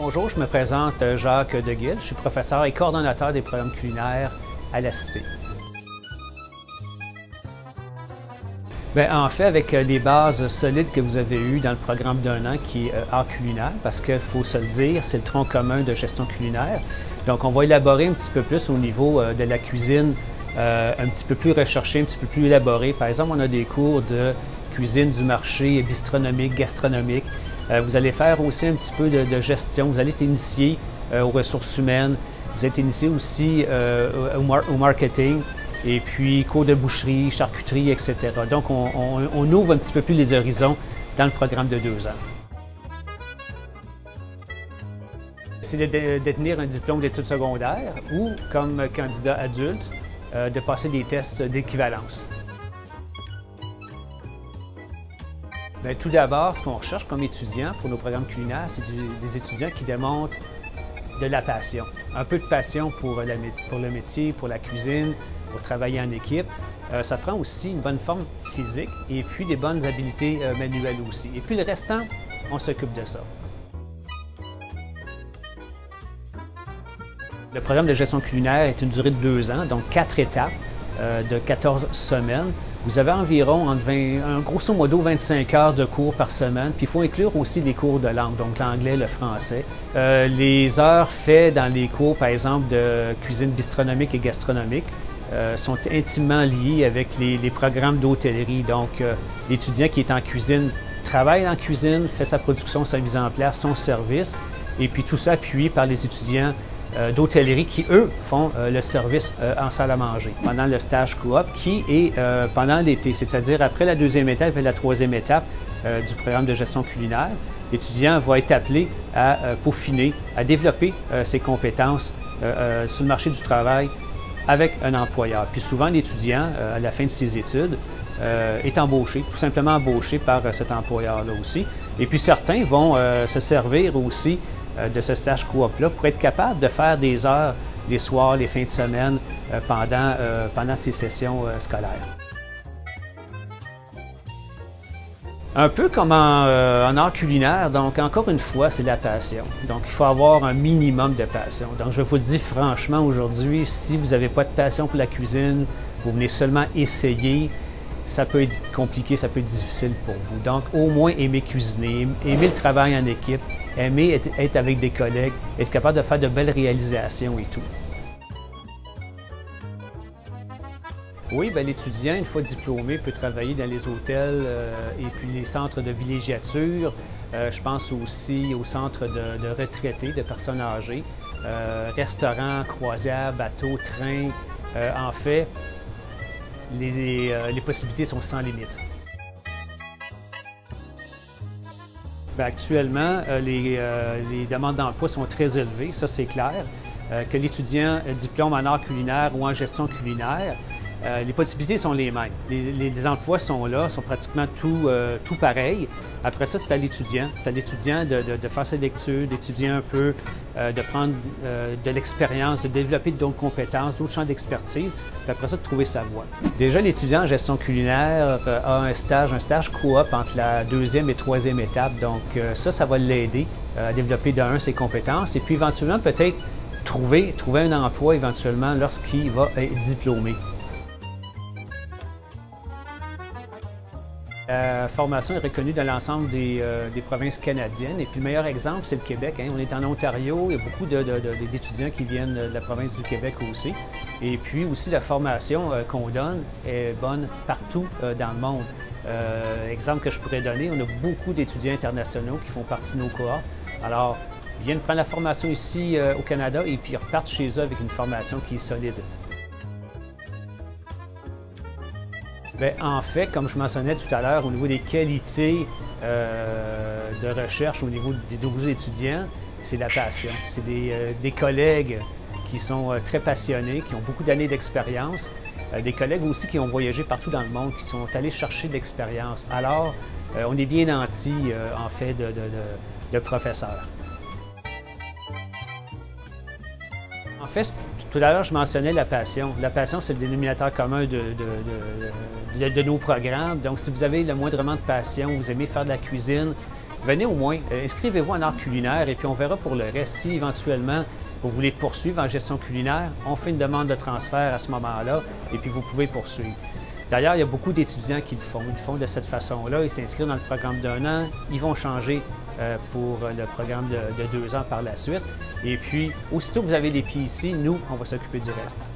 Bonjour, je me présente Jacques Deguille, je suis professeur et coordonnateur des programmes culinaires à la Cité. En fait, avec les bases solides que vous avez eues dans le programme d'1 an qui est art culinaire, parce qu'il faut se le dire, c'est le tronc commun de gestion culinaire. Donc, on va élaborer un petit peu plus au niveau de la cuisine, un petit peu plus recherché, un petit peu plus élaboré. Par exemple, on a des cours de cuisine du marché, bistronomique, gastronomique. Vous allez faire aussi un petit peu de gestion, vous allez être initié aux ressources humaines, vous êtes initié aussi au marketing, et puis cours de boucherie, charcuterie, etc. Donc, on ouvre un petit peu plus les horizons dans le programme de 2 ans. C'est de détenir un diplôme d'études secondaires ou, comme candidat adulte, de passer des tests d'équivalence. Tout d'abord, ce qu'on recherche comme étudiant pour nos programmes culinaires, c'est des étudiants qui démontrent de la passion. Un peu de passion pour le métier, pour la cuisine, pour travailler en équipe. Ça prend aussi une bonne forme physique et puis des bonnes habiletés manuelles aussi. Et puis le restant, on s'occupe de ça. Le programme de gestion culinaire est une durée de 2 ans, donc 4 étapes de 14 semaines. Vous avez environ, grosso modo, 25 heures de cours par semaine, puis il faut inclure aussi des cours de langue, donc l'anglais, le français. Les heures faites dans les cours, par exemple, de cuisine bistronomique et gastronomique, sont intimement liées avec les programmes d'hôtellerie. Donc, l'étudiant qui est en cuisine travaille en cuisine, fait sa production, sa mise en place, son service, et puis tout ça appuyé par les étudiants d'hôtellerie qui, eux, font le service en salle à manger pendant le stage coop qui est pendant l'été, c'est-à-dire après la 2e étape et la 3e étape du programme de gestion culinaire. L'étudiant va être appelé à peaufiner, à développer ses compétences sur le marché du travail avec un employeur. Puis souvent, l'étudiant, à la fin de ses études, est embauché, tout simplement embauché par cet employeur-là aussi. Et puis certains vont se servir aussi de ce stage coop-là pour être capable de faire des heures les soirs, les fins de semaine pendant ces sessions scolaires. Un peu comme en art culinaire, donc encore une fois, c'est la passion. Donc il faut avoir un minimum de passion. Donc je vous le dis franchement aujourd'hui, si vous n'avez pas de passion pour la cuisine, vous venez seulement essayer, ça peut être compliqué, ça peut être difficile pour vous. Donc au moins aimer cuisiner, aimer le travail en équipe, aimer être avec des collègues, être capable de faire de belles réalisations et tout. Oui, l'étudiant, une fois diplômé, peut travailler dans les hôtels et puis les centres de villégiature. Je pense aussi aux centres de retraités, de personnes âgées, restaurants, croisières, bateaux, trains. En fait, les possibilités sont sans limite. Actuellement, les demandes d'emploi sont très élevées, ça c'est clair. Que l'étudiant diplôme en art culinaire ou en gestion culinaire, les possibilités sont les mêmes. Les emplois sont là, sont pratiquement tout pareil. Après ça, c'est à l'étudiant. C'est à l'étudiant de faire ses lectures, d'étudier un peu, de prendre de l'expérience, de développer d'autres compétences, d'autres champs d'expertise, puis après ça, de trouver sa voie. Déjà, l'étudiant en gestion culinaire a un stage coop entre la 2e et 3e étape. Donc ça va l'aider à développer ses compétences et puis éventuellement peut-être trouver un emploi éventuellement lorsqu'il va être diplômé. La formation est reconnue dans l'ensemble des provinces canadiennes. Et puis le meilleur exemple, c'est le Québec. On est en Ontario, il y a beaucoup d'étudiants qui viennent de la province du Québec aussi. Et puis aussi, la formation qu'on donne est bonne partout dans le monde. Exemple que je pourrais donner, on a beaucoup d'étudiants internationaux qui font partie de nos cohortes. Alors, ils viennent prendre la formation ici au Canada et puis ils repartent chez eux avec une formation qui est solide. En fait, comme je mentionnais tout à l'heure, au niveau des qualités de recherche, au niveau des nouveaux étudiants, c'est la passion. C'est des collègues qui sont très passionnés, qui ont beaucoup d'années d'expérience, des collègues aussi qui ont voyagé partout dans le monde, qui sont allés chercher de l'expérience. Alors, on est bien nantis, en fait, de professeurs. En fait, tout à l'heure, je mentionnais la passion. La passion, c'est le dénominateur commun de nos programmes. Donc, si vous avez le moindrement de passion, vous aimez faire de la cuisine, venez au moins, inscrivez-vous en art culinaire et puis on verra pour le reste. Si éventuellement vous voulez poursuivre en gestion culinaire, on fait une demande de transfert à ce moment-là et puis vous pouvez poursuivre. D'ailleurs, il y a beaucoup d'étudiants qui le font. Ils le font de cette façon-là. Ils s'inscrivent dans le programme d'1 an. Ils vont changer pour le programme de 2 ans par la suite. Et puis, aussitôt que vous avez les pieds ici, nous, on va s'occuper du reste.